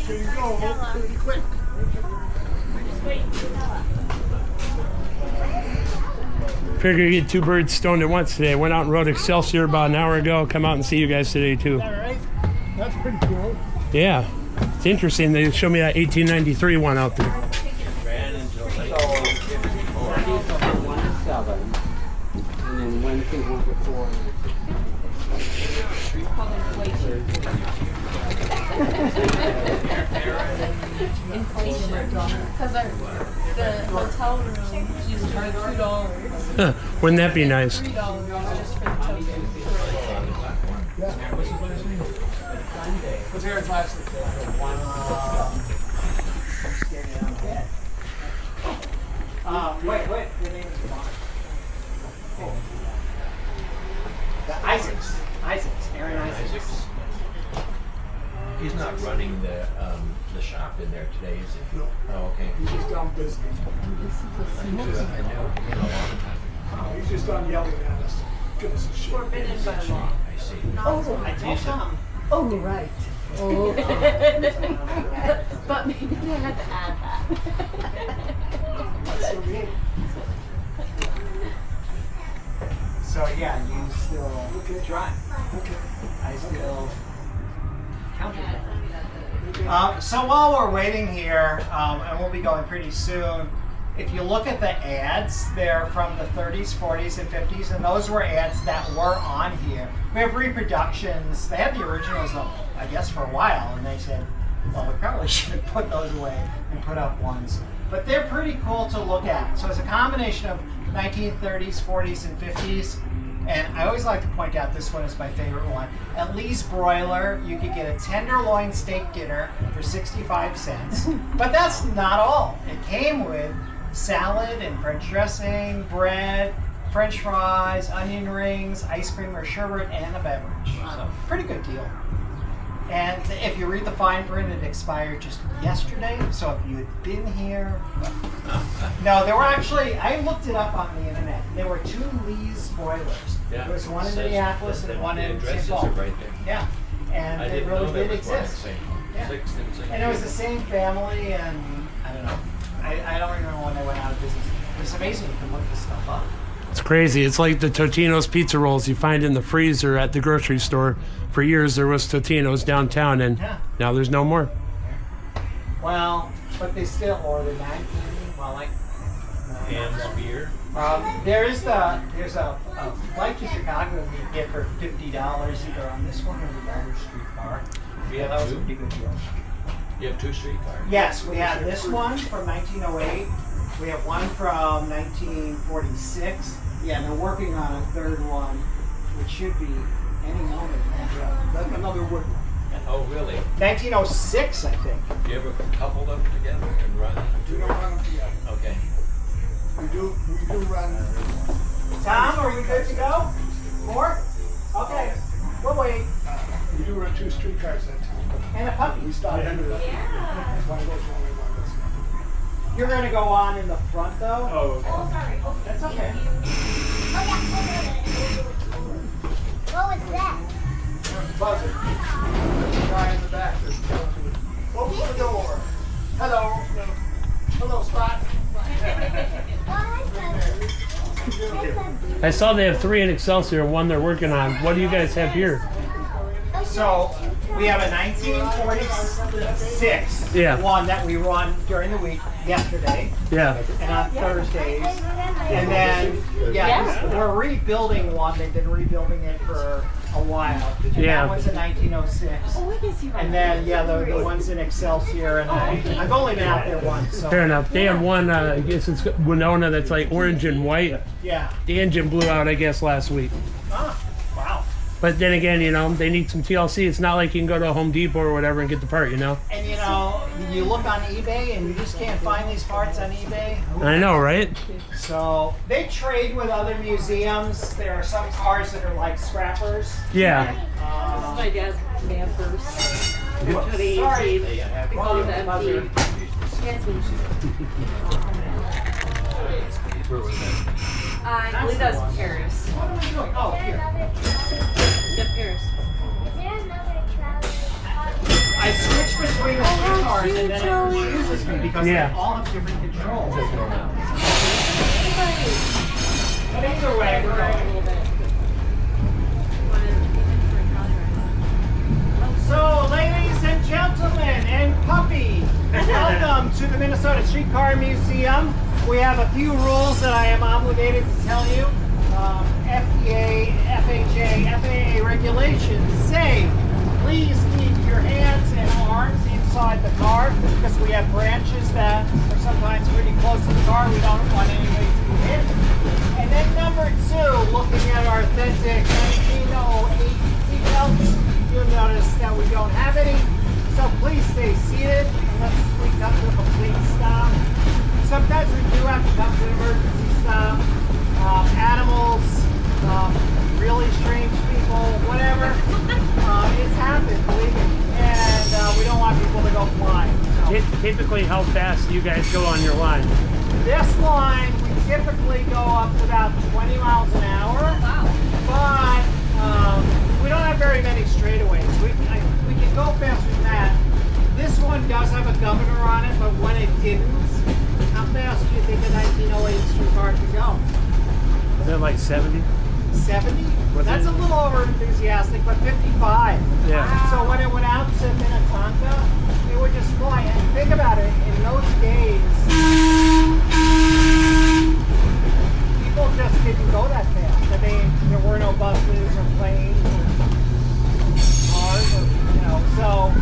Here you go. Pretty quick. Figure you get two birds stoned at once today. Went out and rode Excelsior about an hour ago. Come out and see you guys today too. All right. That's pretty cool. Yeah, it's interesting. They showed me that 1893 one out there. And then Wednesday, 1 to 4. Because the hotel room just charged $2. Huh, wouldn't that be nice? $3 just for the token. What's Aaron's last name? Wait. Your name is Mark. Oh. The Isaacs. Aaron Isaacs. He's not running the shop in there today, is he? No. Oh, okay. He's just down business. I know him a long time. He's just done yelling at us. Give us a shit. Forbidden by law. I see. I told him. Oh, right. Oh. But maybe they had to add that. That's so mean. So yeah, you still drive. Okay. I still counted that. So while we're waiting here, and we'll be going pretty soon, if you look at the ads, they're from the 30s, 40s, and 50s, and those were ads that were on here. We have reproductions. They had the originals up, I guess, for a while, and they said, well, we probably should put those away and put up ones. But they're pretty cool to look at. So it's a combination of 1930s, 40s, and 50s. And I always like to point out this one is my favorite one. At Lee's Broiler, you could get a tenderloin steak dinner for 65 cents. But that's not all. It came with salad and French dressing, bread, French fries, onion rings, ice cream or sherbet, and a beverage. So pretty good deal. And if you read the fine print, it expired just yesterday. So if you had been here, no, there were actually. I looked it up on the internet. There were 2 Lee's Broilers. Yeah, There was one in it says Minneapolis that and one the in St. addresses Paul. are right there. Yeah, and I they didn't really know there did was one in exist. St. Yeah. And it was the same family, and I don't know. I don't remember when they went out of business. It's amazing you can look this stuff up. It's crazy. It's like the Totino's pizza rolls you find in the freezer at the grocery store. For years there was Totino's downtown, and now there's no more. Well, but they still, or the 19, well, like. And beer. There's a flight to Chicago that you get for $50 either on this one or the other streetcar. Yeah, That was a pretty good deal. You have 2 streetcars. Yes, we have this one from 1908. We have one from 1946. Yeah, they're working on a third one, which should be any moment. That's another wood one. Oh, really? 1906, I think. Do you ever couple them together and run? We don't run them together. Okay. We do run. Tom, are we good to go? More? Okay, we'll wait. We do run 2 streetcars that time. And a puppy. We started under that. One goes one way, one goes the other. You're going to go on in the front, though? Oh, okay. Oh, sorry. Oh, That's okay. what was that? Buzzer. There's a guy in the back that's going to open the door. Hello. Hello, Spot. I saw they have 3 in Excelsior, 1 they're working on. What do you guys have here? So we have a 1946 Yeah. one that we run during the week yesterday Yeah. and on Thursdays. And then, we're rebuilding one. They've been rebuilding it for a while. And Yeah. that one's a 1906. And then, the one's in Excelsior. And I've only been out there once. So. Fair enough. They have one, I guess it's Winona, that's like orange and white. Yeah. The engine blew out, I guess, last week. Ah, wow. But then again, they need some TLC. It's not like you can go to a Home Depot or whatever and get the part, And you look on eBay and you just can't find these parts on eBay. I know, right? So they trade with other museums. There are some cars that are like scrappers. Yeah. My dad's man purse. For the Sorry. 18th. We call it the empty. Where was that? I believe that was Paris. What am I doing? Oh, here. Yep, Paris. Is there another trolley? I switched between the streetcars and then it confuses me because Yeah. they all have different controls. But either way, we're going. So, ladies and gentlemen, and puppy, welcome to the Minnesota Streetcar Museum. We have a few rules that I am obligated to tell you. FDA, FHA, FAA regulations say please keep your hands and arms inside the car because we have branches that are sometimes pretty close to the car. We don't want anybody to be hit. And then number two, looking at our authentic 1908 seatbelts, you'll notice that we don't have any. So please stay seated unless we come to a complete stop. Sometimes we do have to come to an emergency stop. Animals, really strange people, whatever. It's happened, believe me. And we don't want people to go flying. So. Typically, how fast do you guys go on your line? This line, we typically go up to about 20 miles an hour. Wow. But we don't have very many straightaways. We can go faster than that. This one does have a governor on it, but when it didn't, how fast do you think a 1908 streetcar could go? Is it like 70? 70? That's a little over enthusiastic, but 55. Yeah. So when it went out to Minnetonka, it would just fly. And think about it, in those days, people just didn't go that fast. I mean, there were no buses or planes or cars, or, you know, so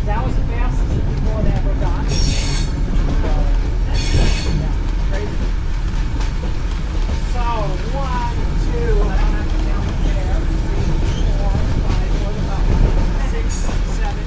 that was the fastest that people had ever gone. So, yeah, crazy. So, 1, 2, I don't have to count there. 3, 4, 5, what about 6, 7,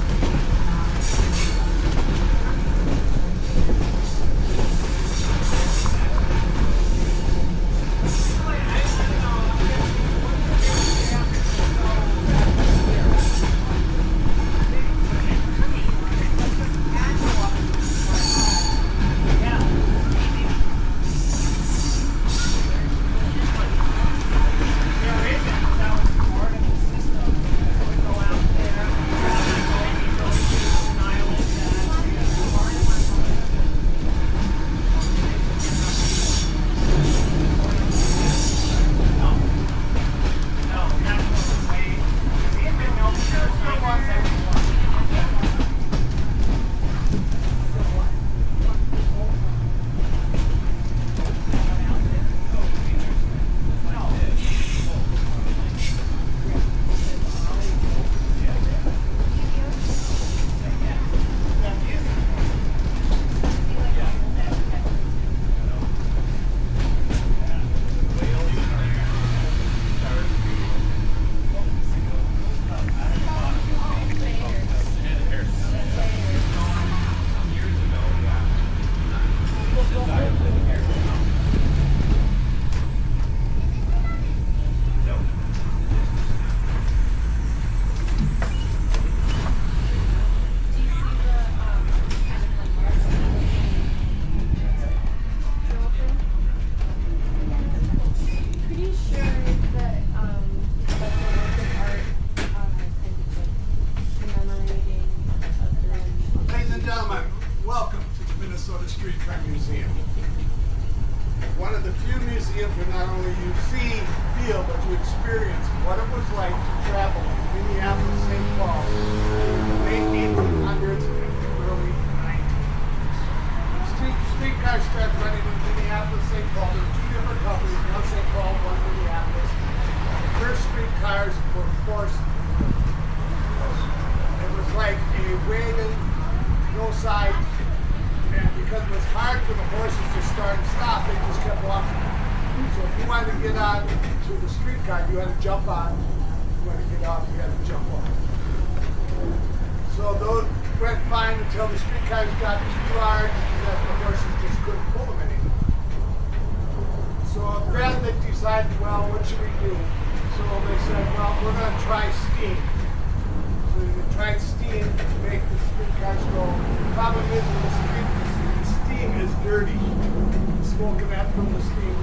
Minnesota Streetcar Museum. One of the few museums where not only you see, feel, but you experience what it was like to travel from Minneapolis, St. Paul in the late 1800s and early 90s. Streetcars started running in Minneapolis, St. Paul. There were two different companies, one St. Paul, one Minneapolis. The first streetcars were horse. It was like a wagon, no sides. And because it was hard for the horses to start and stop, they just kept walking. So if you wanted to get on to the streetcar, you had to jump on. If you wanted to get off, you had to jump off. So those went fine until the streetcars got too large that the horses just couldn't pull them anymore. So then they decided, well, what should we do? So they said, well, we're going to try steam. So they tried steam to make the streetcars go. The problem is in the steam is dirty. The smoke and that from the steam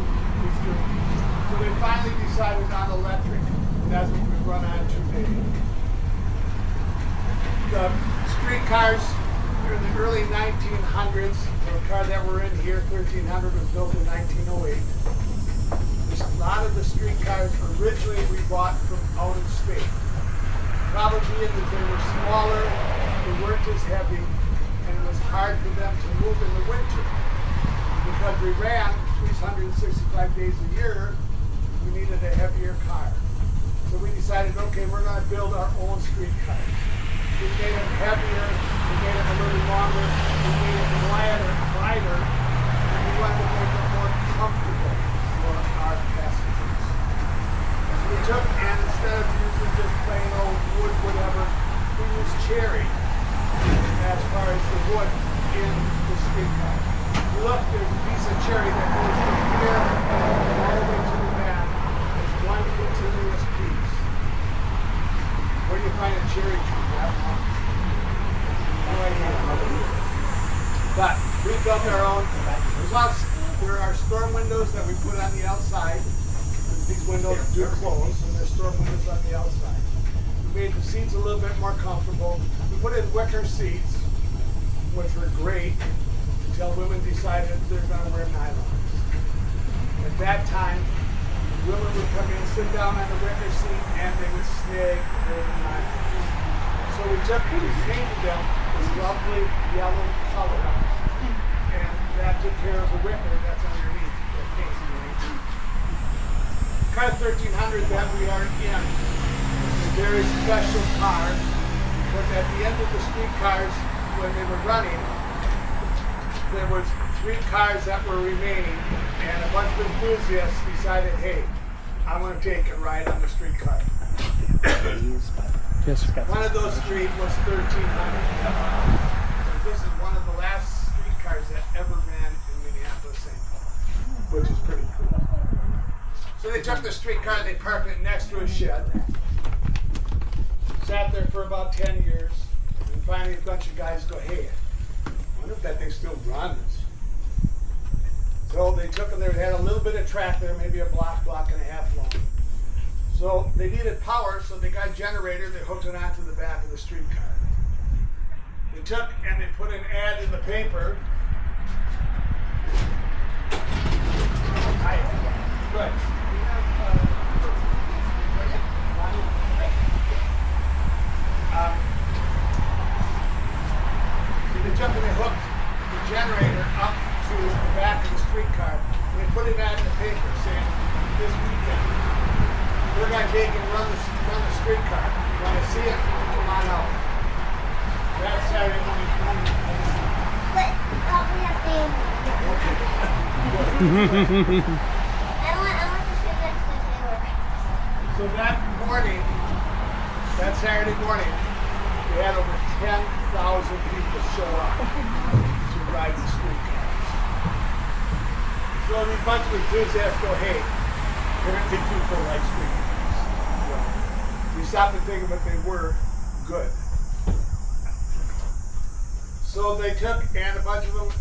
is dirty. So they finally decided on electric. And that's what we run on today. The streetcars in the early 1900s. The car that we're in here, 1300, was built in 1908. A lot of the streetcars originally we bought from out of state. Probably in that they were smaller, they weren't as heavy, and it was hard for them to move in the winter. Because we ran 365 days a year, we needed a heavier car. So we decided, okay, we're going to build our own streetcar. We made them heavier, we made them a little longer, we made them wider, and we wanted to make them more comfortable for our passengers. So we took, and instead of using just plain old wood, whatever, we used cherry as far as the wood in the streetcar. Look, there's a piece of cherry that goes from here all the way to the back. It's one continuous piece. Where do you find a cherry tree? That one. No idea. But we built our own. There are storm windows that we put on the outside. These windows do close, and there's storm windows on the outside. We made the seats a little bit more comfortable. We put in wicker seats, which were great, until women decided they're going to wear nylons. At that time, women would come in, sit down on the wicker seat, and they would snag their nylons. So we took and we painted them this lovely yellow color, and that took care of the wicker that's underneath the paint. Car 1300 that we are in is a very special car, because at the end of the streetcars, when they were running, there was 3 cars that were remaining, and a bunch of enthusiasts decided, hey, I want to take a ride on the streetcar. One of those 3 was 1300. This is one of the last streetcars that ever ran in Minneapolis, St, which is pretty cool. So they took the streetcar, they parked it next to a shed, sat there for about 10 years, and finally a bunch of guys go, hey, I wonder if that thing still runs. So they took them there, they had a little bit of track there, maybe a block and a half long. So they needed power, so they got a generator, they hooked it onto the back of the streetcar. They took and they put an ad in the paper. Good. So they took and they hooked the generator up to the back of the streetcar. And they put an ad in the paper saying, this weekend, we're going to take and run the streetcar. You want to see it? Come on out. That's Saturday morning. But we have family. I want to see next to Taylor. So that morning, that Saturday morning, we had over 10,000 people show up to ride the streetcars. So these bunch of enthusiasts go, hey, apparently people like streetcars. Well, we stopped and think of it, they were good. So they took, and a bunch of them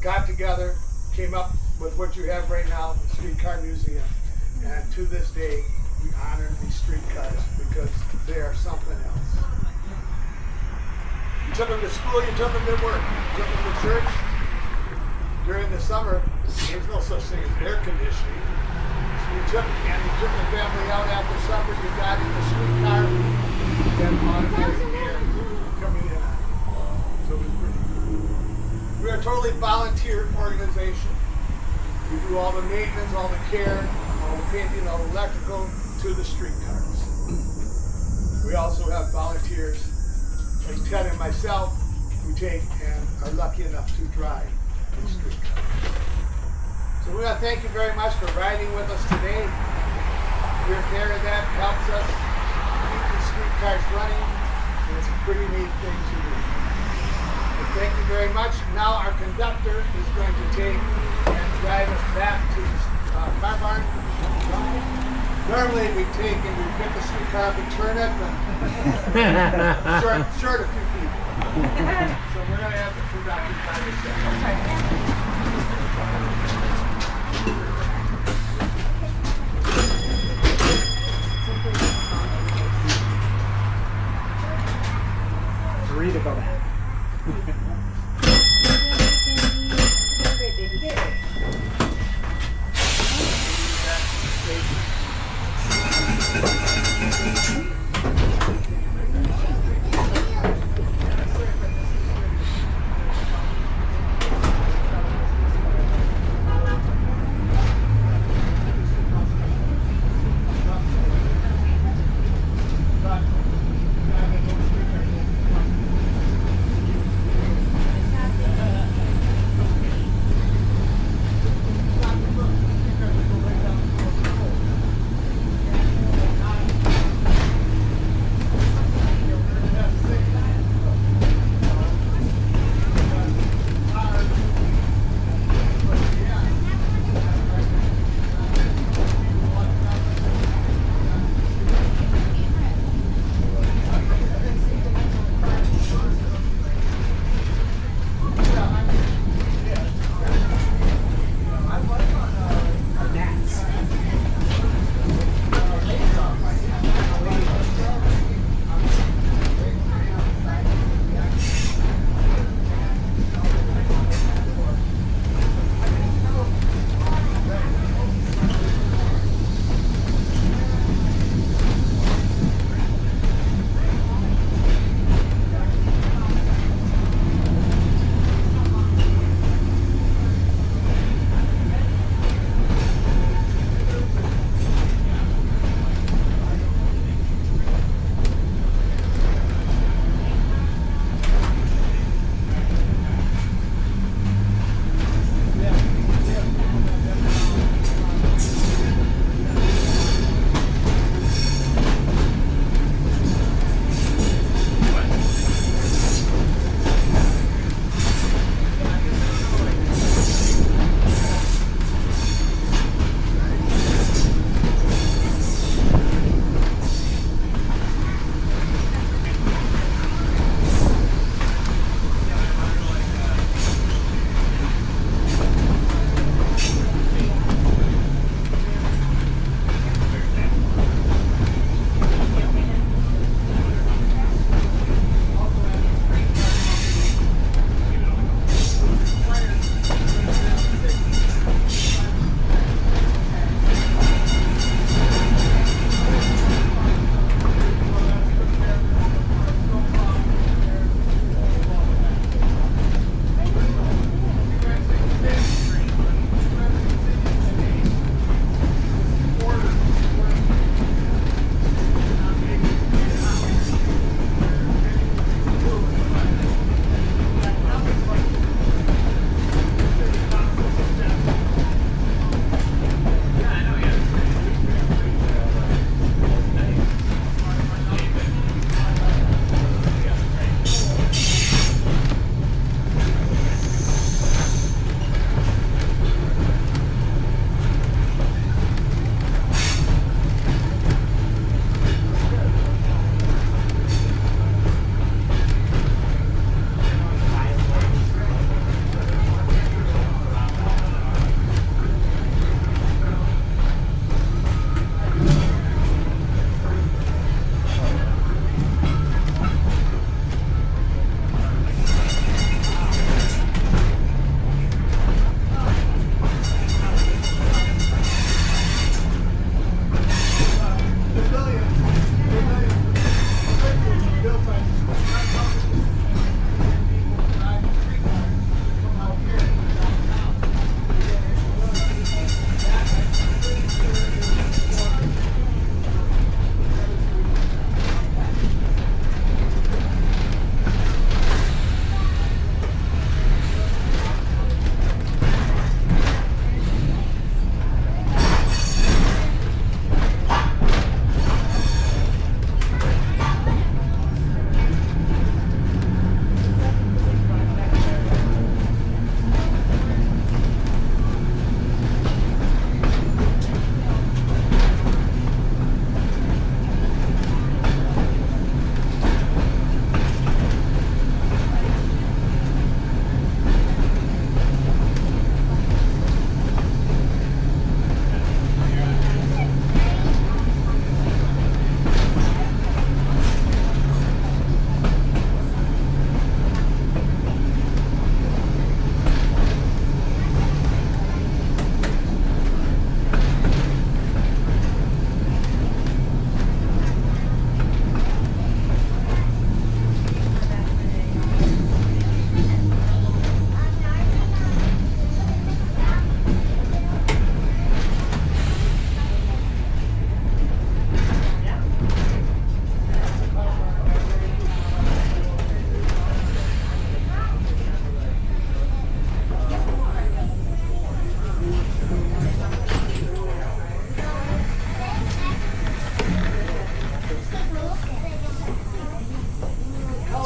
got together, came up with what you have right now, the Streetcar Museum. And to this day, we honor these streetcars because they are something else. You took them to school, you took them to work, you took them to church. During the summer, there's no such thing as air conditioning. So you took the family out after supper, you got in the streetcar, and automatic air coming in on you. So it was pretty cool. We're a totally volunteer organization. We do all the maintenance, all the care, all the painting, all the electrical to the streetcars. We also have volunteers like Ted and myself who take and are lucky enough to drive the streetcars. So we want to thank you very much for riding with us today. Your care of that helps us keep the streetcars running, and it's a pretty neat thing to do. But thank you very much. Now our conductor is going to take and drive us back to the car barn. Normally we take and we pick the streetcar up and turn it, but short a few people. So we're going to have the conductor drive us back. Three to go back.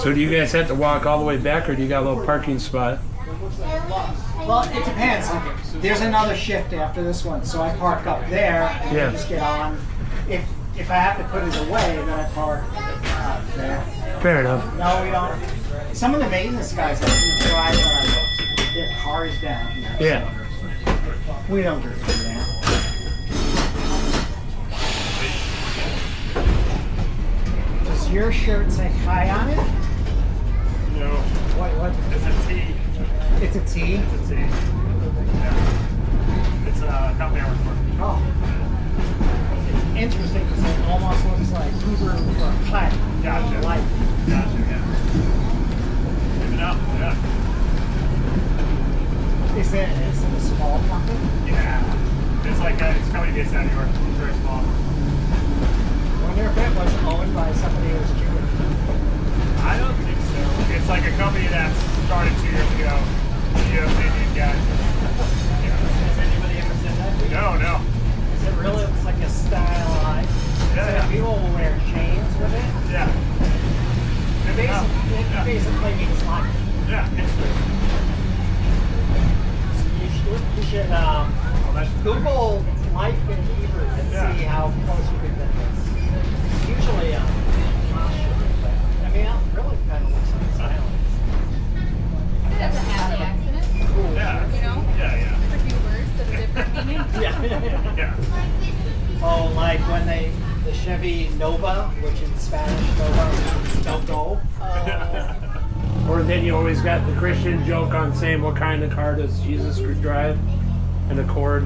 So do you guys have to walk all the way back, or do you got a little parking spot? Well, it depends. There's another shift after this one, so I park up there and Yeah. just get on. If I have to put it away, then I park there. Fair enough. No, we don't. Some of the maintenance guys actually drive their cars down here. Yeah. So we don't do that. Does your shirt say hi on it? No, What? it's a T. It's a T? It's a T. Yeah. It's a company I work for. Oh. It's interesting because it almost looks like Uber for a cut. Gotcha. Life. Gotcha, yeah. Maybe not, yeah. Is it a small company? Yeah. It's like it's a company based out of New York. It's very small. I wonder if it was owned by somebody who was Jewish. I don't think so. It's like a company that started 2 years ago. You know, Indian guy. Yeah. Has anybody ever said that to you? No. Is it really looks like a stylized? Yeah. So people will wear chains with it. Yeah. It basically means life. Yeah. Interesting. You should Google life in Hebrew and Yeah. see how close you can get this. It's usually posture, but I mean, it really kind of looks like silence. That's a happy accident. Cool. Yeah. You know? Yeah. For few words that are different meaning. Yeah. Yeah. Oh, like when the Chevy Nova, which in Spanish Nova means don't go. Or then you always got the Christian joke on saying what kind of car does Jesus drive? An Accord.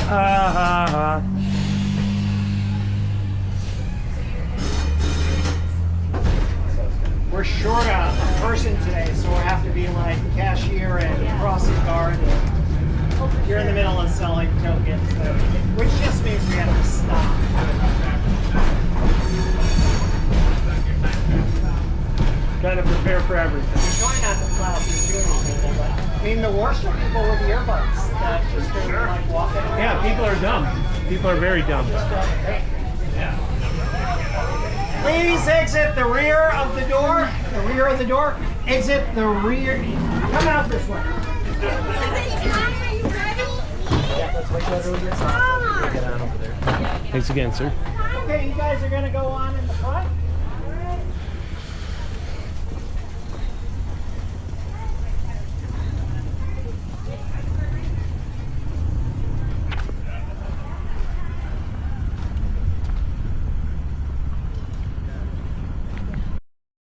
Ha ha ha. We're short a person today, so we'll have to be like cashier and crossing guard. And you're in the middle of selling tokens, which just means we have to stop. Gotta prepare for everything. Try not to plow through people, but I mean, the worst are people with earbuds that just are like walking around. Yeah, people are dumb. People are very dumb. Please exit the rear of the door. The rear of the door. Exit the rear. Come out this way. Yeah, let's wait till everyone gets off. Get on over there. Thanks again, sir. Okay, you guys are gonna go on in the front.